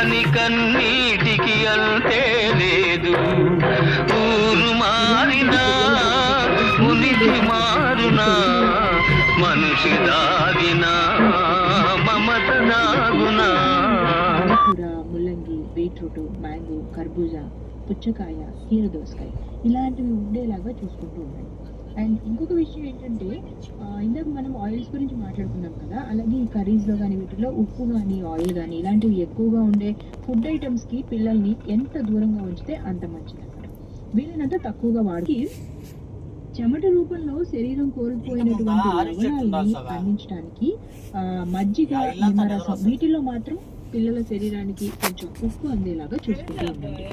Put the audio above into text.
కాని కన్నీటికి అంతే లేదు. ఊరు మారినా ఉనికి మారునా, మనిషి దాగినా మమత దాగునా. కూర, ముల్లంగి, బీట్రూట్, మ్యాంగో, కర్బూజా, పుచ్చకాయ, కీర దోసకాయ ఇలాంటివి ఉండేలాగా చూసుకుంటూ ఉండండి. అండ్ ఇంకొక విషయం ఏంటంటే, ఇందాక మనం ఆయిల్స్ గురించి మాట్లాడుకున్నాం కదా, అలాగే ఈ కర్రీస్లో కానీ వీటిలో ఉప్పు కానీ ఆయిల్ కానీ ఇలాంటివి ఎక్కువగా ఉండే ఫుడ్ ఐటమ్స్కి పిల్లల్ని ఎంత దూరంగా ఉంచితే అంత మంచిది అన్నమాట. వీలైనంత తక్కువగా వాడి చెమట రూపంలో శరీరం కోల్పోయినటువంటి లవణాలని అందించడానికి మజ్జిగ, నిమ్మరసం వీటిలో మాత్రం పిల్లల శరీరానికి కొంచెం ఉప్పు అందేలాగా చూసుకుంటూ ఉండండి.